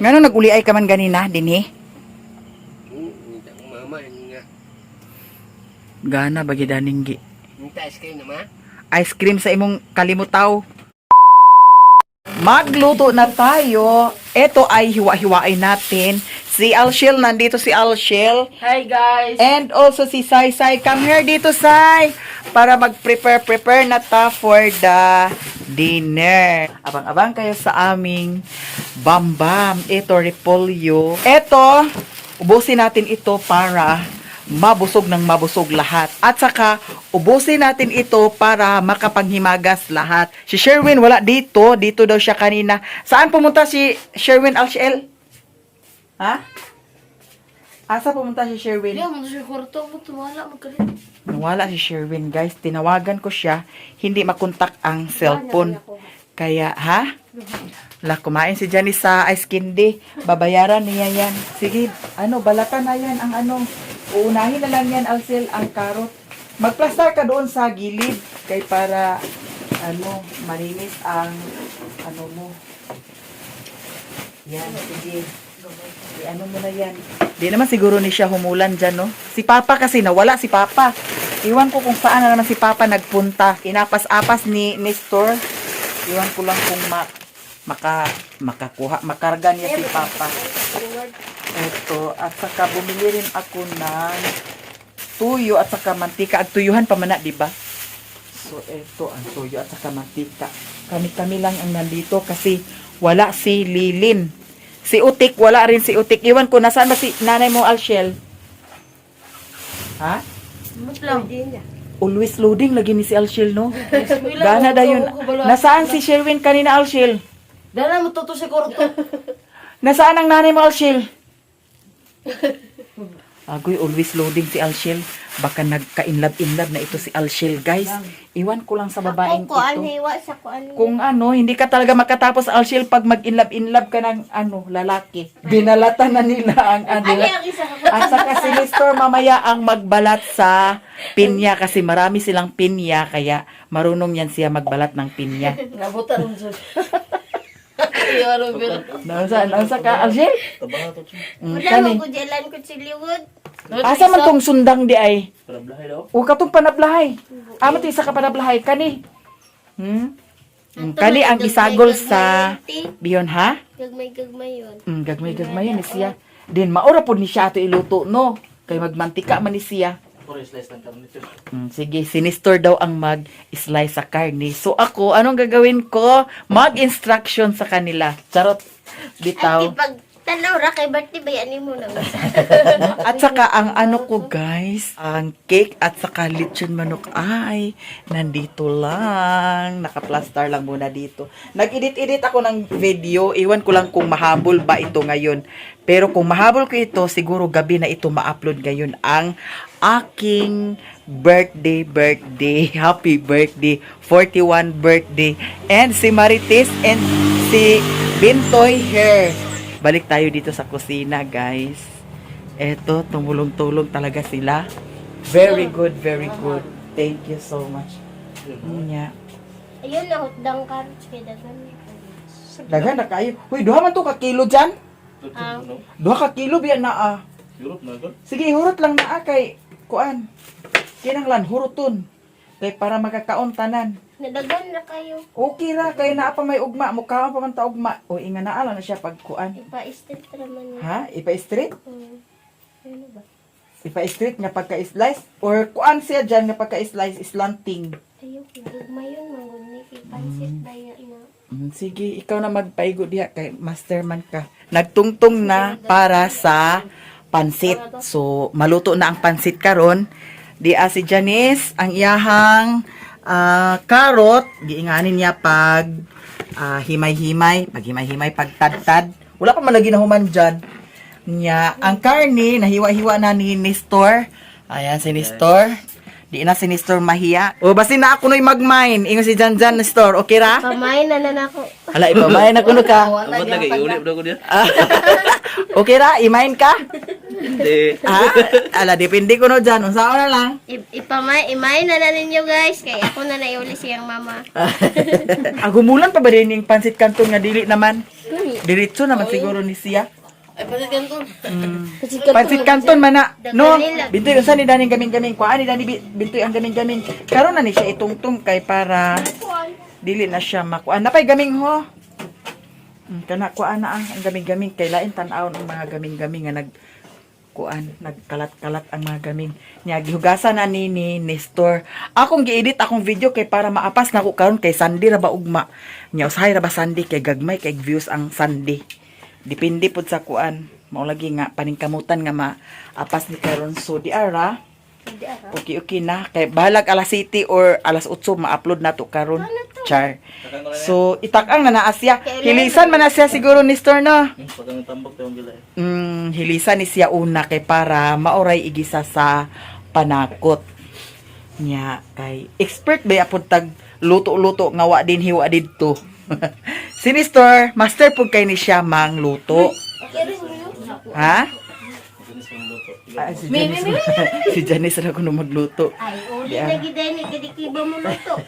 Ngano nag-uliay ka man ganina, dinhi? Mama nga. Gana bagi daning gi. Minta ice cream naman. Ice cream sa imong kalimutaw. Magluto na tayo. Ito ay hiwa-hiwain natin. Si Alshel, nandito si Alshel. Hi guys! And also si Sai Sai. Come here dito, Sai. Para mag-prepare na ta for the dinner. Abang-abang kayo sa aming bambam. Ito, repolyo. Ito, ubusin natin ito para mabusog ng mabusog lahat. At saka, ubusin natin ito para makapanghimagas lahat. Si Sherwin wala dito. Dito daw siya kanina. Saan pumunta si Sherwin, Alshel? Ha? Asa pumunta si Sherwin? Hindi mo siya kwarto mo tumala magkalit. Nawala si Sherwin, guys. Tinawagan ko siya. Hindi makontak ang cellphone. Kaya, ha? La, kumain si Janice sa ice candy. Babayaran niya yan. Sige, balatan na yan ang uunahin na lang yan, Alcel, ang karot. Magplastar ka doon sa gilid. Kay para, malinis ang, mo. Yan, sige. Mo na yan. Di naman siguro ni siya humulan dyan, no? Si Papa kasi nawala si Papa. Iwan ko kung saan na naman si Papa nagpunta. Inapas-apas ni Nestor. Iwan ko lang kung makarga niya si Papa. Ito, at saka bumili rin ako ng tuyo at saka mantika. At tuyuhan pa man na, di ba? So, ito ang tuyo at saka mantika. Kami-kami lang ang nandito kasi wala si Lilin. Si Utik, wala rin si Utik. Iwan ko, nasaan ba si nanay mo, Alshel? Ha? Mutlang. Always loading lagi ni si Alshel, no? Gana da yun. Nasaan si Sherwin kanina, Alshel? Dala mo to si kwarto. Nasaan ang nanay mo, Alshel? Agoy, always loading si Alshel. Baka nagka-inlove na ito si Alshel, guys. Iwan ko lang sa babaeng ito. Kung hindi ka talaga makatapos, Alshel, pag mag-inlove ka ng lalaki. Binalatan na nila ang At saka si Nestor mamaya ang magbalat sa pinya kasi marami silang pinya, kaya marunong yan siya magbalat ng pinya. Nabutan mo siya. Nausa ka, Alshel? Wala mo ko jalan ko sa liwod. Asa man tong sundang di ay? Panablahay daw? O katong panablahay. Amat isa ka panablahay kani. Kani ang isagol sa biyon, ha? Gagmay yun. Gagmay yun ni siya. Din maura pod ni siya ato iluto, no? Kay magmantika man ni siya. Slice ng karne. Sige, sinistor daw ang mag-slice sa karne. So ako, anong gagawin ko? Mag-instruction sa kanila. Charot. Bitaw. At pag tanaw ra kay birthday bayanin mo na. At saka ang ko, guys, ang cake at saka lechon manok ay nandito lang. Naka-plaster lang muna dito. Nag-edit ako ng video. Iwan ko lang kung mahabol ba ito ngayon. Pero kung mahabol ko ito, siguro gabi na ito ma-upload ngayon ang aking birthday. Happy birthday. 41 birthday. And si Marites and si Bintoy here. Balik tayo dito sa kusina, guys. Eto, tumulong-tulong talaga sila. Very good, very good. Thank you so much. Ayun na hotdang carrots kay dagan. Daghan na kayo. Huy, duha man to ka kilo dyan. Duha ka kilo biya na Europe na doon? Sige, hurot lang na kay kuan. Kinanglan, huruton. Kay para makakaon tanan. Nadagan na kayo. Okay ra, kay naa pa may ugma. Mukha pa man ta ugma. O, inga naa lang na siya pag kuan. Ipa-street naman yun. Ha? Ipa-street? Ano ba? Ipa-street nga pagka-slice? Or kuan siya dyan nga pagka-slice is lanting? Ayun, gagmay yun. Mangunit. Ipansit na yan na. Sige, ikaw na magpaigo diha kay masterman ka. Nagtungtong na para sa pansit. So, maluto na ang pansit karon. Dia si Janice, ang iyahang carrot, giinganin niya pag himay-himay, pagtadtad. Wala pa man lagi nahuman dyan. Niya, ang karne, nahiwa-hiwa na ni Nestor. Ayan si Nestor. Di na si Nestor mahiya. O, basi na ako no'y mag-mine. Ingo si Janjan, Nestor. Okay ra? Pamain na ako. Hala, ipamain ako no ka. Dapat lagi, iulip daw ko diya. Okay ra? Imain ka? Hindi. Ala, depende ko no dyan. Unsao na lang. Imain na ninyo guys. Kaya ako na naiuli siyang mama. Agumulan pa ba din yung pansit kanton nga dili naman? Diretso naman siguro ni siya. Ay, pasit kanton. Pansit Canton man na. No, bintoy unsa ni daning gaming-gaming. Kuan ni dani bintoy ang gaming-gaming. Karon na ni siya itungtong kay para dili na siya makuan. Napay gaming ho. Kana kuan na ang gaming-gaming kay lain tan-awon ang mga gaming-gaming nga nagkalat-kalat ang mga gaming. Nya gihugasan na ni Nestor. Akong gi-edit akong video kay para maapas nako karon kay Sunday ra ba ugma. Nya usahay ra ba Sunday kay gagmay kay views ang Sunday. Depende pud sa kuan. Mao lagi nga paningkamutan nga maapas ni karon so di ara. Okay na kay bahalag alas 7 or alas 8 ma-upload nato karon. Char. So itak-ang na naa siya. Hilisan man na siya siguro ni Nestor no. Pag ang tambok tayong gila eh. Hilisan ni siya una kay para maoray igisa sa panakot nya kay expert ba apod tag luto-luto nga wa din hiwa didto. Si Nestor master pud kay ni siya mang luto. Ha? Gusto yung luto. Ah, si Janice, si Janice na kuno magluto. Ay, uli lagi dahil kadikiba mo luto.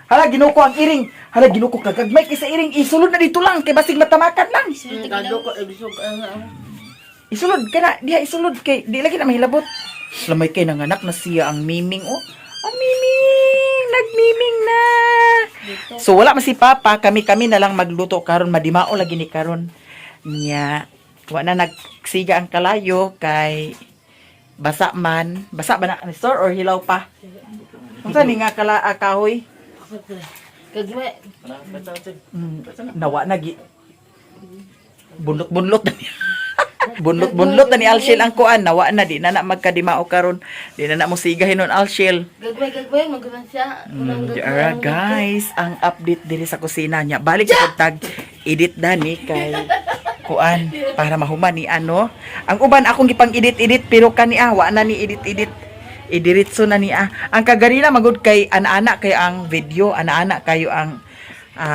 Hala, ginuko ang iring. Hala, ginuko kagagmay kay sa iring. Isulod na dito lang kay basig matamakan lang. Kado ko, ibisog, Isulod ka na. Diha, isulod kay. Di lagi na mahilabot. Lamay kay nanganak na siya ang miming. Oh, ang miming. Nagmiming na. So, wala man si Papa. Kami-kami na lang magluto karon. Madimao lagi ni karon. Nya, wala na nagsiga ang kalayo kay basa man. Basa ba na, Nestor? Or hilaw pa? Kung saan nga kahoy? Kagmay. Nawa na gi. Bunlot-bunlot na niya. Bunlot-bunlot na ni Alshel ang kuan. Nawa na, di na na magkadimao karon. Di na na mo sigahin nun Alshel. Gagmay, magaman siya. Diara guys, ang update diri sa kusina niya. Balik sa tag edit dani kay kuan para mahuman ni ano. Ang uban akong gipang edit pero kani wa na ni edit. Idiritso na niya. Ang kaganina magud kay ana-ana kay ang video, ana-ana kayo ang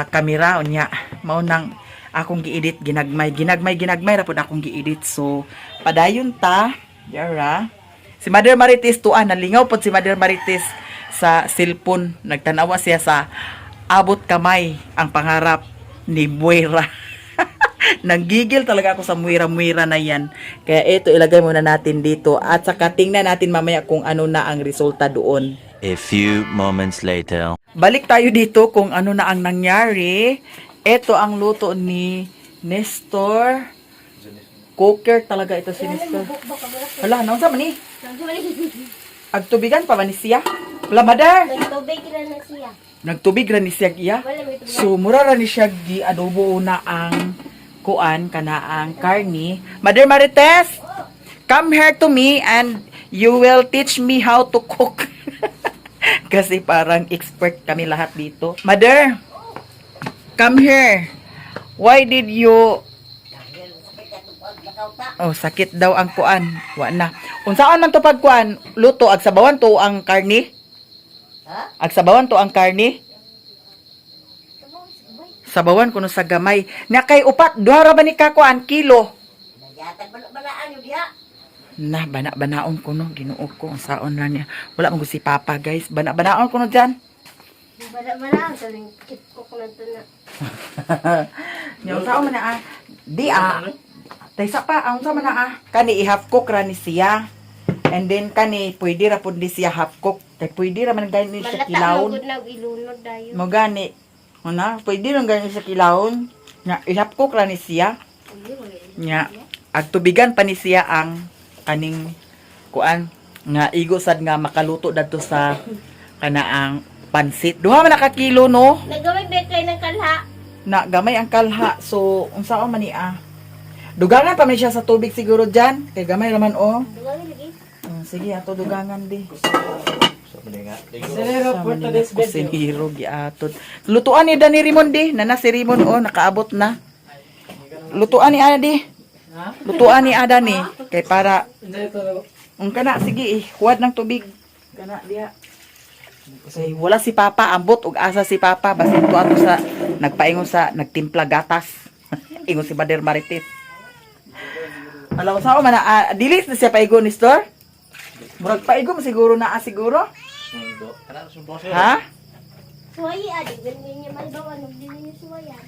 kamera unya. Mao nang akong gi-edit ginagmay ra pud akong gi-edit. So padayon ta, yara. Si Mother Marites tuan nalingaw pud si Mother Marites sa cellphone. Nagtanawa siya sa abot kamay ang pangarap ni Muera. Nanggigil talaga ako sa muira-muira na yan. Kaya ito, ilagay muna natin dito. At saka tingnan natin mamaya kung ano na ang resulta doon. A few moments later. Balik tayo dito kung ano na ang nangyari. Ito ang luto ni Nestor. Cooker talaga ito si Nestor. Hala, naunsa man ni? Agtubigan pa ba ni siya? Wala, Madar! Nagtubig na siya. Nagtubig ra ni siya iya. Wala may tubig. So, mura ra ni siya gi-adobo na ang kuan kana ang karni. Mother Marites, come here to me and you will teach me how to cook. Kasi parang expert kami lahat dito. Mother, come here. Why did you... Oh, sakit daw ang kuan. Wa na. Unsaon man to pagkuan? Luto, agsabawan to ang karni? Agsabawan to ang karni? Sabawan kuno sa gamay. Na kay upat, duha ra ba ni kakuan kilo? Na, bana-banaon kuno. Ginuo ko ang saon na niya. Wala mong si Papa, guys. Bana-banaon kuno dyan. Bala-bala, saling kit ko na ito na. Yung saon man na Di Taysa pa, ang saon man na Kani i-half cook ra ni siya. And then kani, pwede ra pud ni siya half cook. Kay pwede ra man gani siya Malata kilawon. magod na ilunod dayo. Mo gani. Una, pwede lang gani siya kilawon. Nya, i-half cook ra ni siya. Nya, agtubigan pa ni siya ang kaning kuan nga igo sad nga makaluto dadto sa kanaang pansit. Duha man ka kilo no. Nagawin ba kayo ng kalha? Na gamay ang kalha. So unsa man ni dugangan pa man siya sa tubig siguro diyan. Kay gamay raman oh. Dugangin lagi. Sige ato dugangan di. So, mali nga. Kusinhiro giatot. Lutuan ni Dani Rimon di. Nana si Rimon oh nakaabot na. Lutuan ni Ada di. Lutuan ni Ada ni kay para kana sige huwad ng tubig. Kana diha. Kasi wala si Papa ambot ug asa si Papa basin ko ato sa nagpaingon sa nagtimpla gatas. Ingon si Mother Marites. Alam sa man dilis na siya paigo ni store. Murag paigo siguro na siguro. Ha? Suwayi adik, ganyan niya man daw ano, din niya suwayan.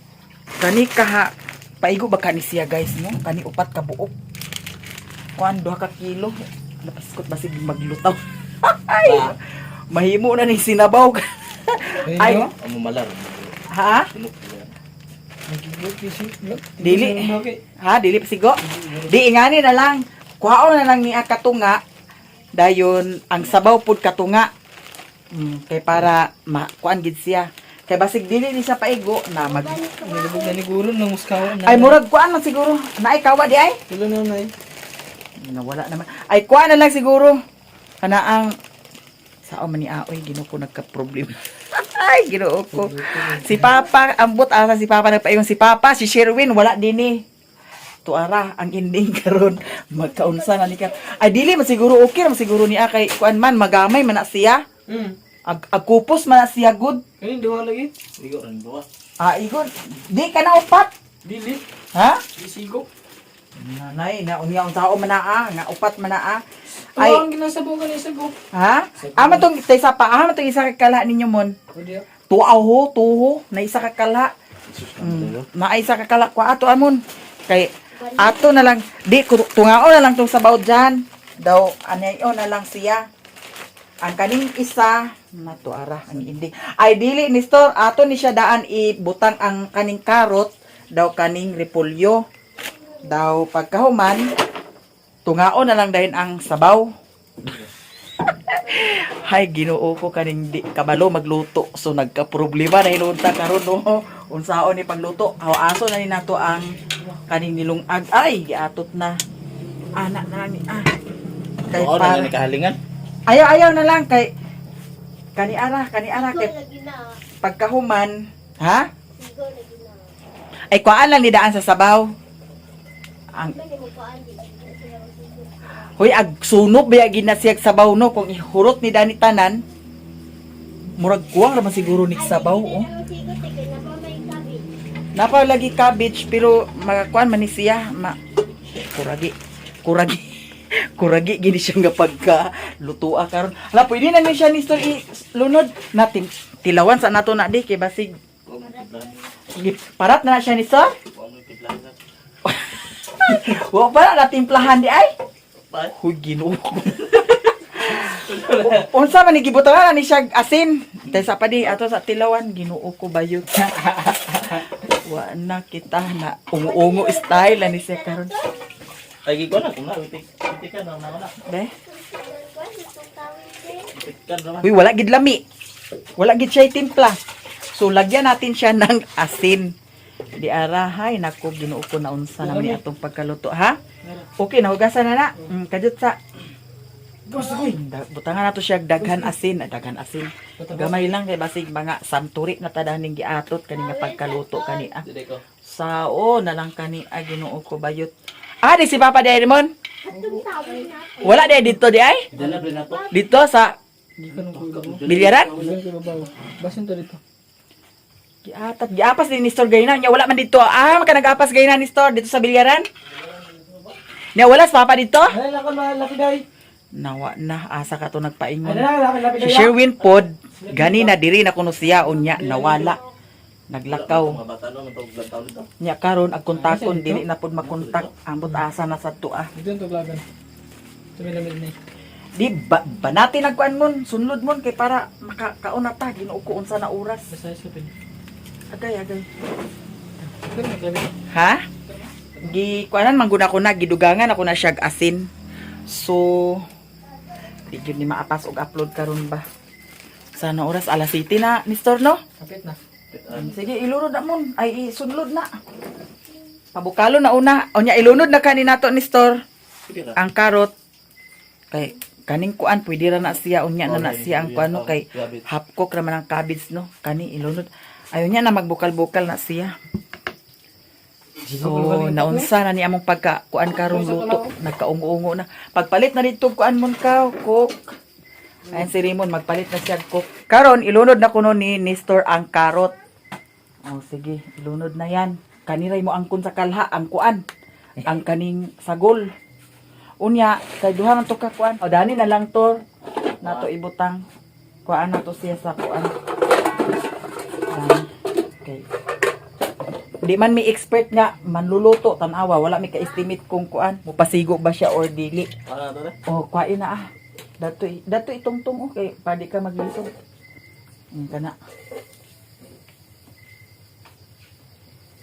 Kani kaha paigo ba kani siya guys no? Kani upat ka buok. Kuan 2 ka kilo. Napaskot basig maglutaw. Ay. Mahimo na ni sinabaw. Ay. Amo malar. Ha? Sunok yan. Dili. Ha, dili pasigo. Di ingani na lang. Kuhaon na lang ni katunga. Dayon ang sabaw pud katunga. Kay para kuan gid siya. Kay basig dili ni siya paigo na mag Nilubog na ni Guro ng muskawa na. ay murag kuan man siguro. Naay kawa di ay. Tulo na nay. Nawala naman. Ay kuan na lang siguro. Kana ang sao man ni aoy Ginoo ko nagka-problem. Ay Ginoo ko. Si Papa ambot asa si Papa nagpaingon si Papa si Sherwin wala dinhi. Tuara ang ending karon magkaunsa na ni ka. Ay dili man siguro okay man siguro ni kay kuan man magamay man na siya. Agkupos man na siya good. Kani duha lagi. Igo rin duwa. Igon. Di ka na upat. Dili. Ha? Isigo. Nanay na unya ang tao man naa nga upat man naa. Ay, Ay ang ginasabo ka ni Sago. ha? Ama tong tay sa pa, ama tong isa ka kala ninyo mon. Pwede. Tuaw ho, tuho, na isa ka kala. Na isa ka kala kwa ato amon. Kay ato na lang di tungao na lang tong sabaw dyan. Daw anayo na lang siya. Ang kaning isa na tuara ang hindi. Ay dili ni store ato ni siya daan ibutang ang kaning karot daw kaning repolyo. Daw pagkahuman tungao na lang dahin ang sabaw. Hay Ginoo ko kaning di kabalo magluto so nagka-problema na hinunta karon no. Unsaon ni pagluto? Aso na ni nato ang kaning nilungag. Ay giatot na. Anak na ni Kay Oo, pa. na kahalingan. Ayaw na lang kay kani ara kay lagi na. pagkahuman, ha? Sigo lagi na. Ay kuan lang ni daan sa sabaw. Ang Pwede mo paan di. Hoy, ag sunog biya ginasiyag sabaw no kung ihurot ni Dani tanan. Murag kuwang raman siguro ni sabaw oh. Pero sigo tigay na pa may gabi. Napa lagi cabbage pero magakuan man ni siya kuragi kuragi gini siya nga pagka lutua karon. Hala pwede na ni siya ni story lunod natin tilawan sa nato na di kay basig parat na siya ni sir. Wa pa na timplahan di ay. Huy, Ginoo ko. Unsa man ni gibutangan ni siya asin. Dahil sa padi ato sa tilawan Ginoo ko bayot. Wa na kita na ungo style ani siya karon. Ay, gigo na. Kung na, itikan na wala. Be. Itikan naman. Huy, wala gid lami. Wala gid siya timpla. So lagyan natin siya ng asin. Di arahay nako Ginoo ko na unsa na ni atong pagkaluto ha. Okay, nahugasan na na. Kadot sa butangan nato siya daghan asin. Gamay lang kay basig mga santuri na tadaning giatot kani nga pagkaluto kani Dili ko. Sao na lang kani Ginoo ko bayot. Di si Papa di Raymond. Wala di dito di ay? Dala rin na to. Dito sa bilyaran? Diyan sa babaw. Basin to dito. Giapas din ni store gayna. Nya wala man dito. Maka nag-apas gayna ni store dito sa bilyaran. Nya wala sa Papa dito? Ay, lakon malaki day. Nawa na asa ka to nagpaingon. Ay, lapit Si Sherwin pod gani na diri na kuno siya unya nawala. Naglakaw. Mga bata no, matawag lang taon ito. Nya karon ag kontakon dili na pod makontak. Ambot asa na sa tuah. Dito to glagan. Tumilamig ni. Di banati nagkuan mon, sunlod mon kay para makakaon na ta Ginoo ko unsa na oras. Basta sa pin. Agay. Kani maglamig. Ha? Kuanan mangguna ko na gidugangan ako na siya asin. So di gyud ni maapas og upload karon ba. Sana oras alas 7 na ni store no? Kapit na. Sige ilunod na mon. Ay isunlod na. Pabukalo na una. Onya ilunod na kani nato ni store. Sige na. Ang karot kay kaning kuan pwede ra na siya unya na siya ang kuano kay hapkok ra man ang cabbage no. Kani ilunod. Ayon niya na magbukal-bukal na siya. So, naunsa na ni among pagka kuan karong luto, nagkaungo-ungo na. Pagpalit na dito kuan mon ka, cook. Ayan si Raymond, magpalit na siya cook. Karon ilunod na kuno ni Nestor ang karot. Oh, sige, ilunod na yan. Kaniray mo angkon sa kalha, ang kuan. Ang kaning sagol. Unya, kay duha man to ka kuan. O dani na lang to. Nato ibutang kuan nato siya sa kuan. Okay. Di man may expert nga manluluto tanawa, wala may ka-estimate kung kuan, mupasigo ba siya or dili. Ano to na? Oh, kuain na ah. Dato itong okay, pwede ka maglisod. Kana.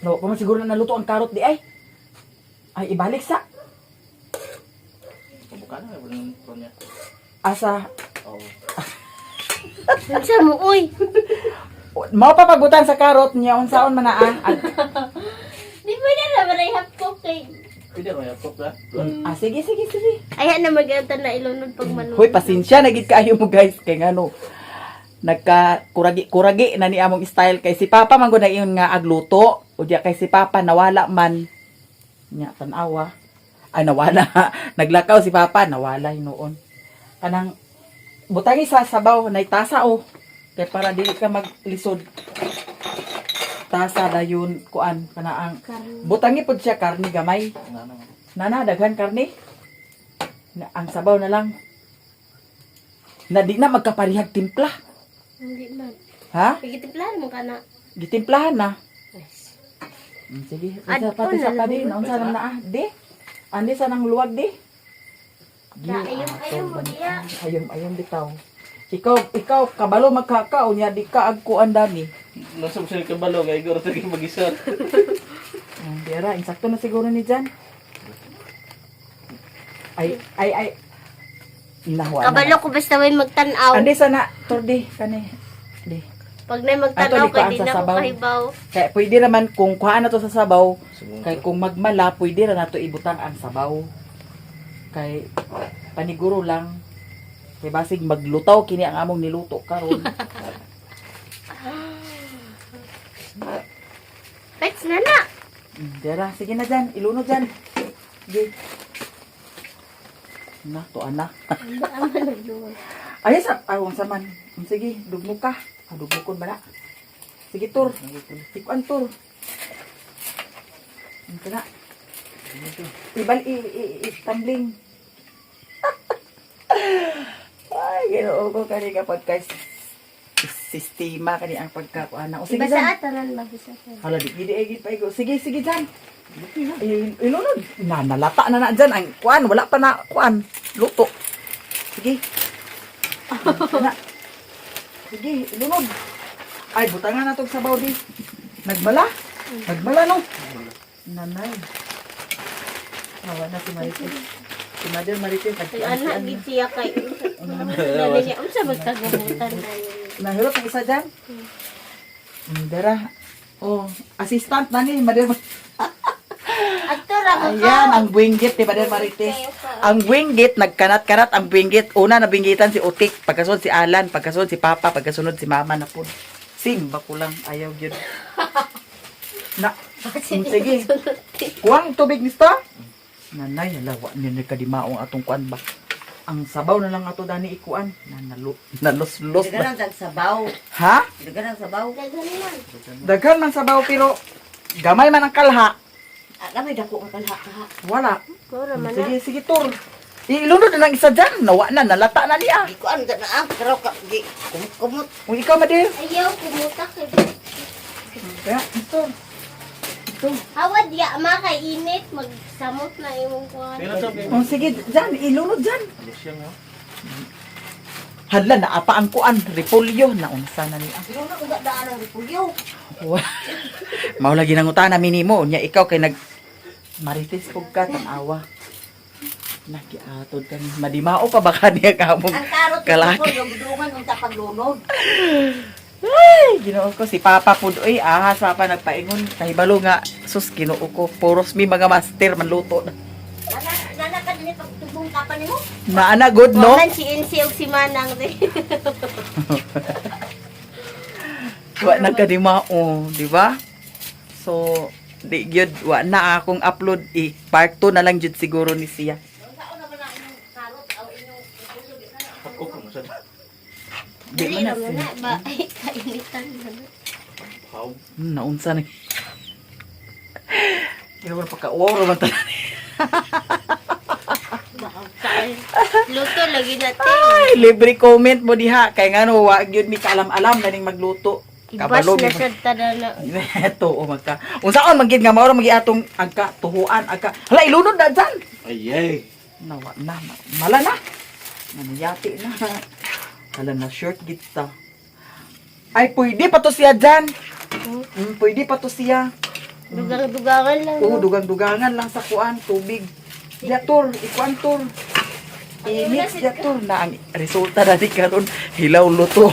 No, kung siguro na naluto ang karot di ay. Ay ibalik sa Buka na, wala nang phone niya. asa Oo. Unsa mo, uy? mao pa pagutan sa karot niya unsaon man na ah. Di ba na naman ay hapkok kay... Pwede mo yapok na? Sige. Ayan na mag-anta na ilunod pag manunog. Hoy, pasensya nagit kaayo mo guys kay ngano. Nagka kuragi na ni among style kay si Papa man gud na iyon nga agluto. O diya kay si Papa nawala man nya tanawa. Ay nawala. Naglakaw si Papa nawala noon. Kanang butangi sa sabaw nay tasa o. Kay para dili ka maglisod. Tasa dayon kuan kana ang butangi pud siya karni gamay. Ano? Nana daghan karni. Ang sabaw na lang. Na di na magkaparihag timpla. Hindi man. Ha? Pagitiplahan mo ka na. Gitimplahan na. Yes. Sige. Adto Pati sa na padi. lang. Naunsa lang na ah. Di. Andi sa nang luwag di. Ayom mo diya. Ayom bitaw. Ikaw kabalo magkakao niya di ka agkuan dani. Nasa mo siya kabalo, kaya igor ito kayo mag-isa. Dira, insakto na siguro ni Jan. Ay. Nahuwa Kabalo ko basta may magtanaw. Andi sana tordi kani. Di. Pag na magtanaw Ato, di ko kay ang di na ko sasabaw. kahibaw. Kaya pwede naman kung kuhaan na to sa sabaw, kay kung magmala, pwede na nato ibutang ang sabaw. Kay paniguro lang. Kay basig maglutaw kini ang among niluto karon. Pets na na. Dira, sige na dyan. Ilunod dyan. Sige. Na, to anak. Ay, awang saman. Sige, dugmo ka. Dugmo ba na? Sige, tur. Tikuan, tur. Ito na. Ibal, tumbling. Ay, ginoo ko kani kapag kay sistema kani ang pagkakuan na. O sige, Iba sa dyan. atanan mabisa sa. Hala, di egit pa igo. Sige, dyan. Ilunod. Nalata na dyan. Ang kuan, wala pa na kuan. Luto. Sige. Na. Sige, ilunod. Ay, butangan na itong sabaw di. Nagmala? Nagmala, no? Nanay. Hawa na si Marites. Si Mother Marites. Ay, anak, gid siya kay. Dali niya, unsa magkagamutan na yun. Nahirap ang isa dyan? Dara. Oh, assistant na ni Mother Marites. Ato ra mo ka. Ayan, ang buinggit ni Mother Marites. Ang buinggit, nagkanat-kanat ang buinggit. Una, nabinggitan si Utik. Pagkasunod si Alan. Pagkasunod si Papa. Pagkasunod si Mama na po. Simba ko lang. Ayaw yun. Na, sige. Kuwang tubig nisto? Nanay, nalawa niya na kadimaong atong kuan ba? Ang sabaw na lang ato dani ikuan. Nalos-los ba? Dagan ang sabaw. Ha? Dagan ang sabaw. Daghan man. Daghan man sabaw pero gamay man ang kalha. May dako ang kalha-kaha. Wala. Mura man na. Sige, tur. Ilunod na lang isa dyan. Nawa na, nalata na niya. Di ko ano na ang karaw ka. Di kumot. Kung ikaw, Madir. Ayaw, kumutak kay. Kaya, ito. Hawad ya, kay init. Magsamot na imong kuhan. Pero sa akin, Oh, sige, dyan. Ilunod dyan. siya nga. Hadla na apa ang kuan. Repolyo. Naunsa na niya. Sino na kung daan ang ripulyo? Maulagi nang utana minimo. Nya ikaw kay nag Marites kog ka tanawa. Nagiatod ka ni. Madimao pa baka niya kamong Ang karot kalaki. ko yung budungan ng tapaglunod. Ay, ginoo ko si Papa pud oy ahas Papa nagpaingon kahibalo nga sus ginoo ko puros mi mga master manluto na. Nana ka din pagtubong kapan nimo. Naana good no? Waman si Insi og si Manang de. Wa nagkadimao, di ba? So di gyud wa na akong upload part 2 na lang jud siguro ni siya. Ako kung saan. Di Dili man na naman siya. na ba ay kainitan na. How? Naunsa na. Ginoo pa ka oro man ta. Luto lagi natin. Ay, libre comment mo diha kay ngano wa gyud mi kaalam-alam na ning magluto. Ibas Kabalo na mi- sa tada na. Ito, o magka. Unsaon man gid nga mao ra magi atong agka tuhuan agka. Hala ilunod na dyan. Ay. Nawa na, mala na. Nangyati na. Hala na short gid ta. Ay pwede pa to siya dyan. Pwede pa to siya. Dugang-dugangan lang. Oo, dugang-dugangan lang sa kuan, tubig. Diator, ikuan tor. Init diator na ang resulta na di karon hilaw luto.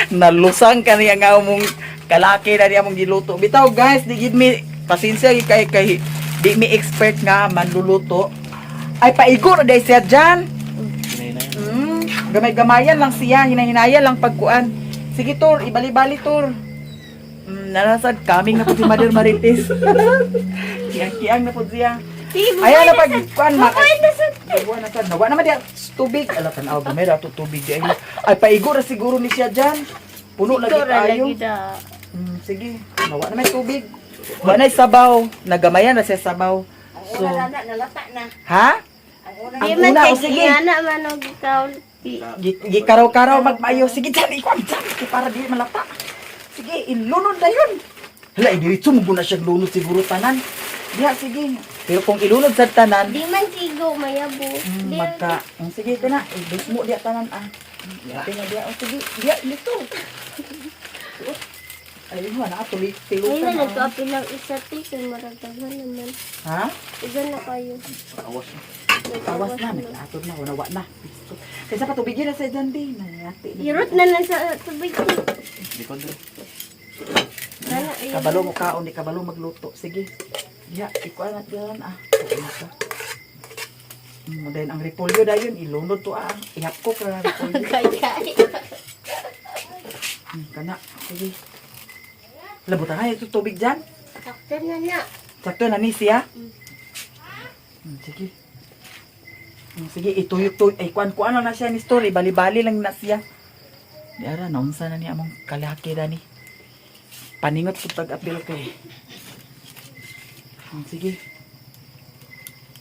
Nalusang ka niya nga mong kalaki na niya mong giluto. Bitaw guys, di gid mi pasensya kay di mi expert nga manluluto. Ay paigo na dahil siya dyan. Hinay na yan. Gamay-gamayan lang siya, hinahinayan lang pagkuan. Sige tor, ibali-bali tor. Narasad kaming na po si Mother Marites. Kiyang-kiyang na po siya. Ayan na pagkuan na sad. Nawa naman diya tubig. Ala tanaw gamay ra to tubig di ay. Ay paigo ra siguro ni siya dyan. Puno lagi tayo. Sige, nawa naman tubig. Wa na sabaw, nagamayan na siya sabaw. Ang una na, nalata na. Ha? Ang una Di Ang man una, kay o sige. giyana man og ikaw. Gikaraw-karaw magmayo. Sige dyan, ikaw dyan. Para di malata. Sige, ilunod na yun. Hala, idiritso mo na siyang lunod siguro tanan. Diya, sige. Pero kung ilunod sa tanan, Di man sigo mayabo. Di magka... sige ka na, ibig mo diya tanan ah. Diya, diya. O sige, diya, dito. Ayun mo, Ay tilutan na na. nagkapi lang isa ti kay maragdagan naman. Ha? Igan na kayo. Awas na, nag-atod na, nawa na. Kaysa pa tubigin na sa dyan din. Irot na lang sa tubig ti. Di ko doon. Nana ay. Kabalo mo kaon, di kabalo magluto. Sige. Diya, ikuha na diyan ah. Dahil ang repolyo dahil ilunod to ah. Ihap ko para repolyo. Kay. Kana, sige. Labutan nga ito tubig dyan. Sakto na na. Sakto na ni siya. Sige. Sige, ituyok-tuyok. Ay, kuan-kuan na siya ni story. Bali-bali lang na siya. Di ara, naunsa na niya among kalaki na ni. Paningot ko tag-apil kay. Sige.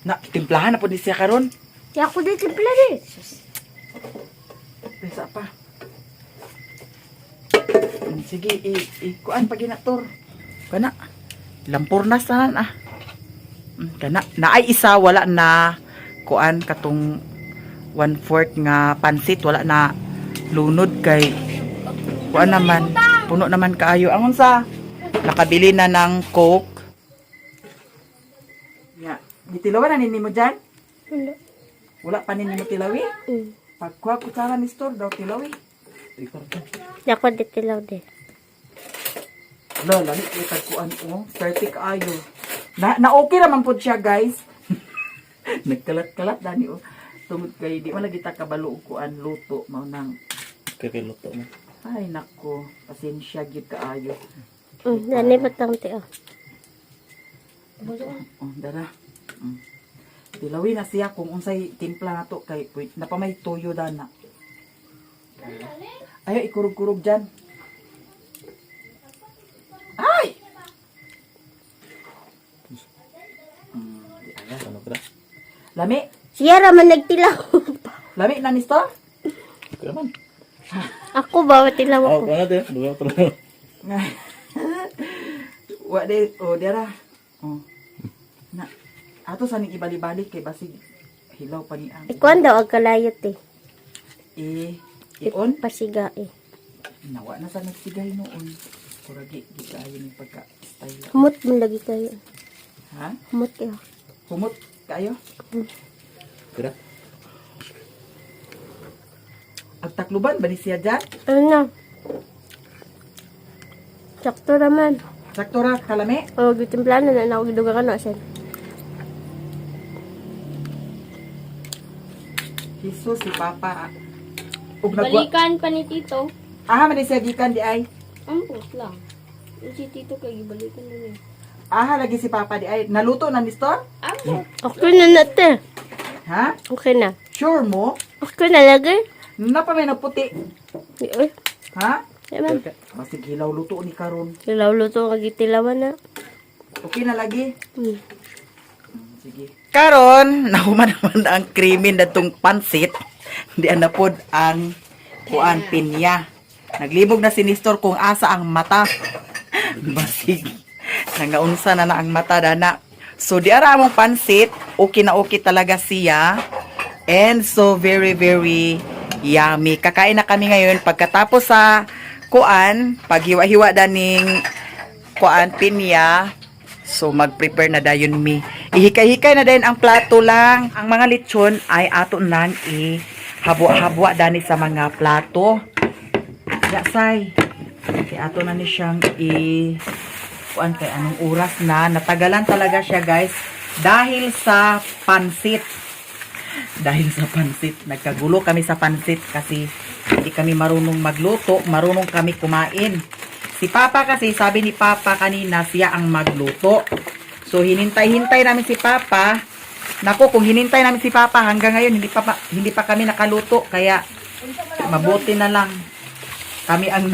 Na, timplahan na po di siya karon. Di ako di timpla di. Pesa pa. Sige, kuan pag ginator. Kana. Lampurnas na ah. Kana. Naay isa, wala na kuan katong 1/4 nga pansit. Wala na lunod kay kuan naman. Puno naman kaayo. Angon sa nakabili na ng Coke. Ya. Gitilawan na nini mo dyan? Wala. Wala pa nini mo tilawi? Pagkuha ko sa ni store daw tilawi. Di ako di tilaw di. Wala, lamit ko tagkuan ko. Perfect ayo. Na okay naman po siya, guys. Nagkalat-kalat dani o. Tungod kay di man lagi ta kabalo og kuan luto mao nang Kakiluto mo. ay nako, pasensya gyud kaayo. Nani batang ti oh. Oh, dara. Tilawi na siya kung unsay timpla nato kay napamay toyo dana. Ayo ikurog-kurog dyan. Ay! Ano ka na? Lami? Siya raman nagtilaw. Lami na ni store? Kaya man. Ako ba tilaw Oh, ako? kaya natin. Duga ko na. Wa de, o dara. Oh. Na. Ato sa ning ibali-balik kay basig hilaw pa ni ang. Ikuan daw ang kalayot eh. Ion? Pasiga eh. Nawa na sa nagsigay noon. Kuragi, di kaayo ni pagka-style. Humot mo lagi kayo. Ha? Humot kayo. Humot kayo? Kira? Agtakluban ba ni siya dyan? Ano na? Sakto raman. Sakto ra, kalami? O, gitimplahan na na ako giduga ka na asan. Jesus, si Papa. Ug nagwa. Balikan pa ni Tito. Aha, man siya gikan di ay. Ampos lang. Yung si Tito kay gibalikan na niya. Aha, lagi si Papa di ay. Naluto na ni store? Ampos. Okay na natin. Ha? Okay na. Sure mo? Okay na lagi. Napa may naputi. Uy, Ha? yaman. Basig hilaw luto ni karon. Kilaw luto nga gitilawan na. Okay na lagi. Hmm. Sige. Karon, nahuman naman ang krimen datong pansit. Di na pod ang kuan pinya. Naglibog na si Nestor kung asa ang mata. Basig. Nangaunsa na ang mata dana. So di ara among pansit, okay na okay talaga siya. And so very very yummy. Kakain na kami ngayon pagkatapos sa kuan, paghiwa-hiwa daning kuan pinya. So mag-prepare na dayon mi. Ihikay-hikay na din ang plato lang. Ang mga lechon ay ato nang habwa-habwa dani sa mga plato. Ya say. Kaya ato na ni siyang kuan kay anong oras na. Natagalan talaga siya guys. Dahil sa pansit. Nagkagulo kami sa pansit kasi hindi kami marunong magluto. Marunong kami kumain. Si Papa kasi, sabi ni Papa kanina, siya ang magluto. So, hinintay-hintay namin si Papa. Nako, kung hinintay namin si Papa, hanggang ngayon, hindi pa kami nakaluto. Kaya, mabuti na lang. Kami ang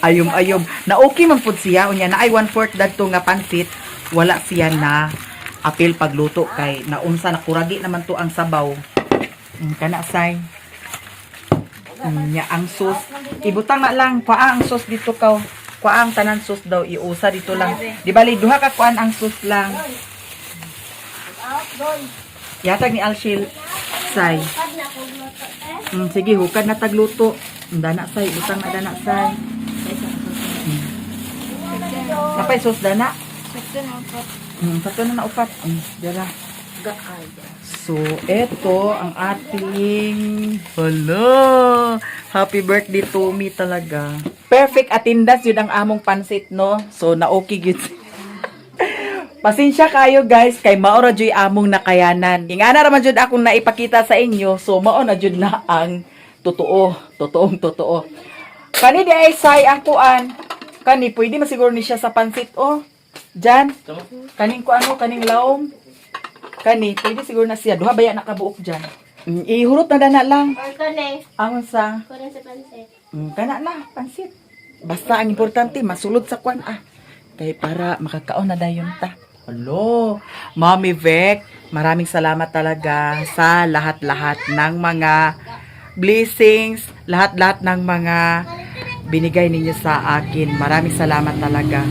ayom-ayom. Na okay man po siya. Unya na ay 1/4 dadto nga pansit. Wala siya na apil pagluto. Kay, naunsa, nakuragi naman to ang sabaw. Kana say. Nya ang sauce. Ibutang na lang. Kuha ang sauce dito ka. Kuha ang tanan sauce daw. Iusa dito lang. Di bali, duha ka kuhaan ang sauce lang. Yatag ni Alshil. Say. Sige, hukad na tagluto. Dana say. Butang na dana say. Napay sauce dana? Sakto na upat. Dara. So, eto ang ating hello! Happy birthday to me talaga. Perfect attendance yun ang among pansit, no? So, na-okay yun. Pasensya kayo, guys, kay maora joy among nakayanan. Ingana naman jud akong naipakita sa inyo, so mao na jud na ang totoo. Totoo. Kani di ay say ang kuan. Kani, pwede masiguro ni siya sa pansit, oh. Jan, kaning kaning laom. Kani, pwede siguro na siya. Duha baya nakabuok dyan. Ihurot na dana lang. Or kane. Ang sa... Kunin sa pansit. Kana na, pansit. Basta ang importante, masulod sa kwan. Kaya para makakaon na dayon ta. Hello, Mommy Vec. Maraming salamat talaga sa lahat-lahat ng mga blessings. Lahat-lahat ng mga binigay ninyo sa akin. Maraming salamat talaga.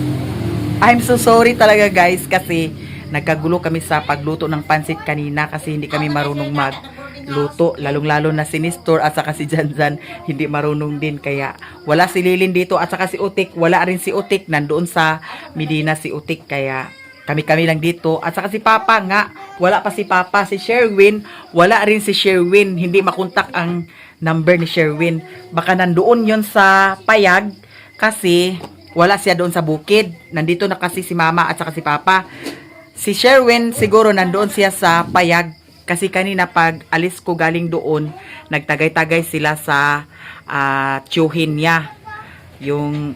I'm so sorry talaga guys kasi nagkagulo kami sa pagluto ng pansit kanina kasi hindi kami marunong magluto. Lalong-lalo na si Nestor at saka si Janjan hindi marunong din. Kaya wala si Lilin dito at saka si Utik. Wala rin si Utik. Nandoon sa Medina si Utik. Kaya kami-kami lang dito. At saka si Papa nga. Wala pa si Papa. Si Sherwin. Wala rin si Sherwin. Hindi makontak ang number ni Sherwin. Baka nandoon yon sa payag kasi wala siya doon sa bukid. Nandito na kasi si Mama at saka si Papa. Si Sherwin, siguro nandoon siya sa payag. Kasi kanina pag alis ko galing doon, nagtagay-tagay sila sa tiyuhin niya. Yung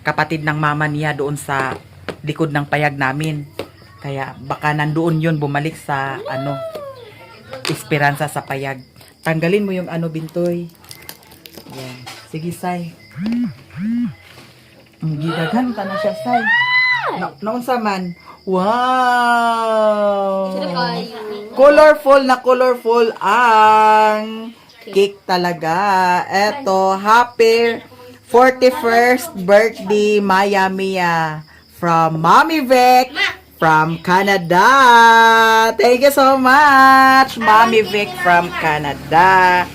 kapatid ng mama niya doon sa likod ng payag namin. Kaya baka nandoon yun, bumalik sa Esperanza sa payag. Tanggalin mo yung Bintoy. Yan. Sige, Say. Gidagan ka na siya, Say. Naunsa man. Wow! Colorful ang cake talaga. Eto, happy 41st birthday, Maya Mia. From Mommy Vic, from Canada. Thank you so much, Mommy Vic from Canada.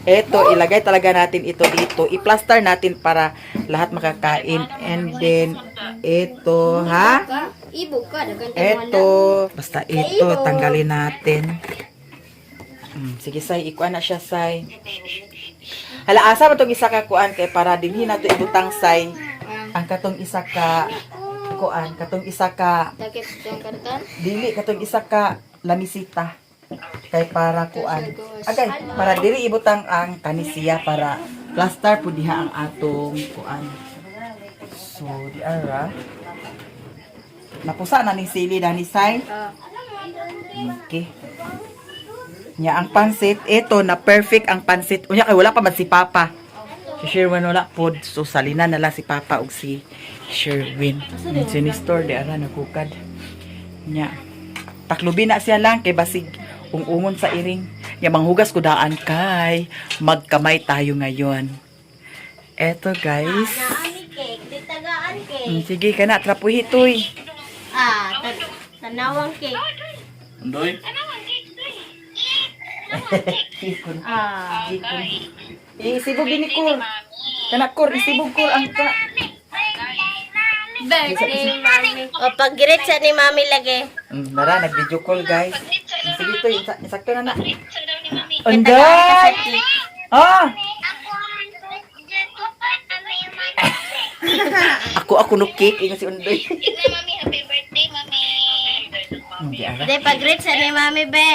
Eto, ilagay talaga natin ito dito. I-plaster natin para lahat makakain. And then, ito, ha? Ibog ka, Ito, basta ito, tanggalin natin. Sige, Say, ikuan na siya, Say. Hala, asa ba itong isa ka kuan kay para dinhin na ito ibutang, Say. Ang katong isa ka kuan, katong isa ka Takip yung karton. dili, katong isa ka lamisita. Kay para kuan. Agay, para diri ibutang ang kanisiya para plaster po diha ang atong kuan. So, di ara. Napusa na ni sili na ni Say. Okay. Nya ang pansit, ito na perfect ang pansit. Unya kay wala pa man si Papa. Si Sherwin wala pod. So salina na lang si Papa ug si Sherwin. Si Nestor di ara nagkukad. Nya taklubi na siya lang kay basig ungon sa iring. Nya manghugas ko daan kay magkamay tayo ngayon. Eto guys. Naami cake, di tagaan cake. Sige ka na, trapuhi toy. Tanawang cake. Undoy. Isibog din ni Kur. Kana Kur, isibog Kur ang ka. Birthday, mami. O, pag-greet sa ni mami lagi. Nara, nag-video call guys. Sige toy, insakto na na. Anday! Ah! Ako no cake, ingat si Undoy. Mami, happy birthday, mami. Hindi ara. Hindi, pag-greet sa ni mami, be.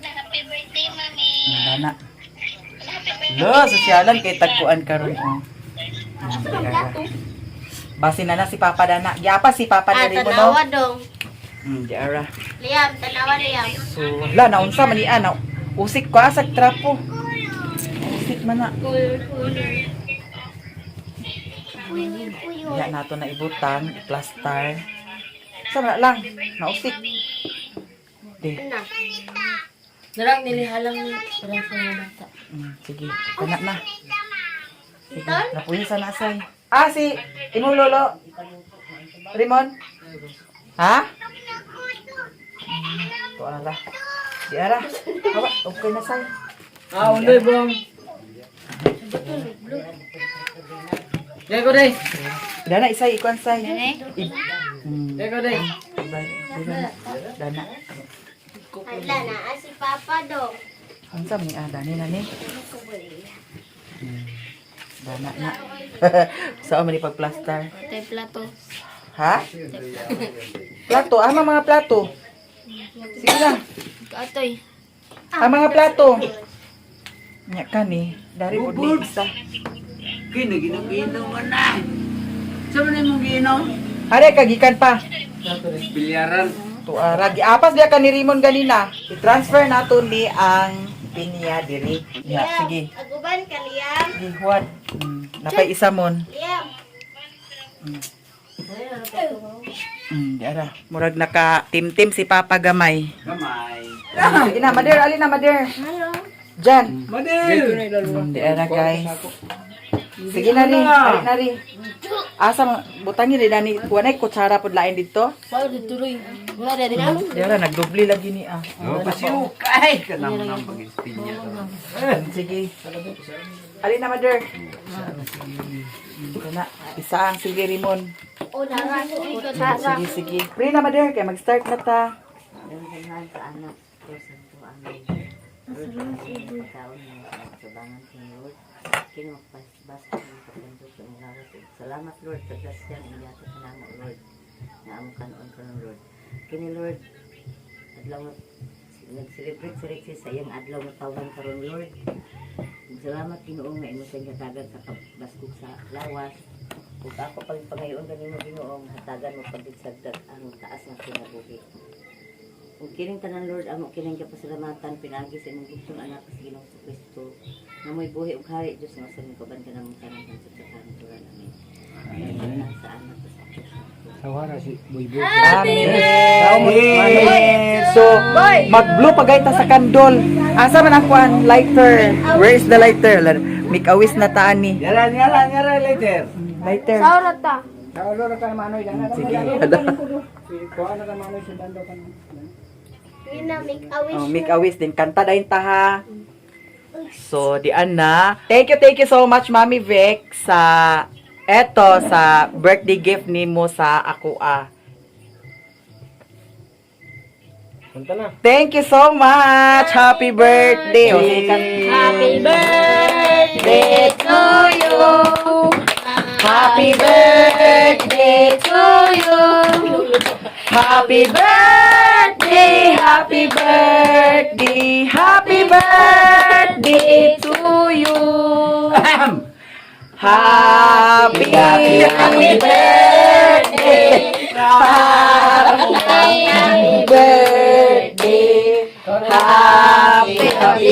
Happy birthday, mami. Nana. Lo, sosyalan kay tagpuan karon. Basi na si Papa Dana. Giapa si Papa diri mo no. Tanawa dong. Di ara. Liam, tanawa Liam. So, la naunsa man niya na. Usik ko asag trapo. Usik man na. Ya nato na ibutang, plaster. Sama lang, nausik. Di. Narang nilihalang ni parang sa mga bata. Sige, kana na. Sige, napuyo sa nasay. Si imong lolo. Rimon? Ha? To ala. Di ara. Hawa, okay na say. Undoy bong. Kaya ko day. Dana isay ikuan say. Kaya ko day. Dana. Hala na, si Papa dong. Unsa mi dani na ni? Dana na. Saan man ipag-plaster? Tay plato. Ha? Plato, ama mga plato. Sige na. Atoy. Ang mga plato. Nya kani, dari pud ni isa. Ginom mo na. Saan mo na mong ginom? Are kagikan pa. Bilyaran. Tuara, giapas dia kan ni Rimon ganina. I-transfer nato ni ang pinya diri. Ya, sige. Aguban ka, Liam. Gihuat. Napay isa mon. Liam. Di ara. Murag naka tim-tim si Papa Gamay. Kamay. Sige na, Mader, ali na Mader. Diyan. Madel. Di ara guys. Sige na ri, ali na ri. Asa butangi ri dani kuanay kutsara pud lain dito. Wala dituloy. Wala dari na. Di ara nagdubli lagi ni Oh, pasiukay ka naman ang pag-ispinya. Sige. Ali na Mader. Kana isa ang sige Rimon. O, nara. Sige, sige. Pre na Mader kay mag-start na ta. Dalahan sa anak ko sa tuwang Lord, taon mo sa sabangan sa Lord. Kinukpas-bas ko sa kanto sa mga rasid. Salamat Lord sa dasyan ang yato sa namo Lord. Na amo kanon ko ng Lord. Kini Lord, adlaw mo nag-celebrate sa Rexy sa iyang adlaw mo tawag karon Lord. Salamat Ginoo nga imo sa hatagan sa kabaskog sa lawas. Ug ako pagpangayon kanimo Ginoo hatagan mo pagsagdag ang taas nga kinabuhi. Ug kining tanan Lord amo kining kapasalamatan pinagi sa imong gustong anak sa Ginoo sa Kristo. Nga mo'y buhi ug hari Dios nga sa kaban ka namong tanan sa turan amin. Amen. Sa anak sa Amen. So, mag-blow pagay ta sa kandol. Asa man ang kuan lighter? Where is the lighter? Mikawis na taani. Yaran, later. Lighter. Saurata. Sige. Mikawis din kanta dayon ta ha. So, dian na. Thank you so much Mami Vic sa sa birthday gift nimo sa ako Punta na. Thank you so much. Happy birthday. Happy birthday to you. Happy birthday to you. Happy birthday, happy birthday, happy birthday to you. Happy birthday. Happy birthday.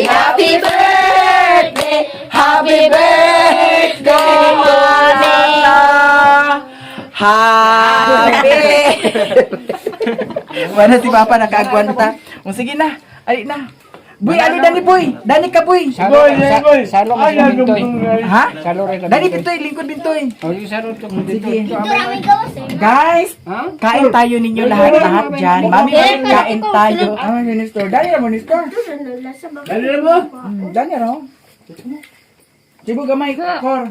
Happy birthday. Happy birthday, Manila. Happy. Wala si Papa nakaagwanta. O sige na. Ali na. Boy, ali Dani boy. Dani ka boy. Salo mas bintoy. Ha? Salo rin Dani bintoy, lingkod bintoy. Oh, yung salo to. Sige. Ito namin gawas eh. Guys, Ha? kain tayo ninyo lahat-lahat dyan. Mami, kain tayo. Ah, minister. Dani na minister. Ano, lasa ba? Dali na mo. Dani na. Sibo gamay, Kor.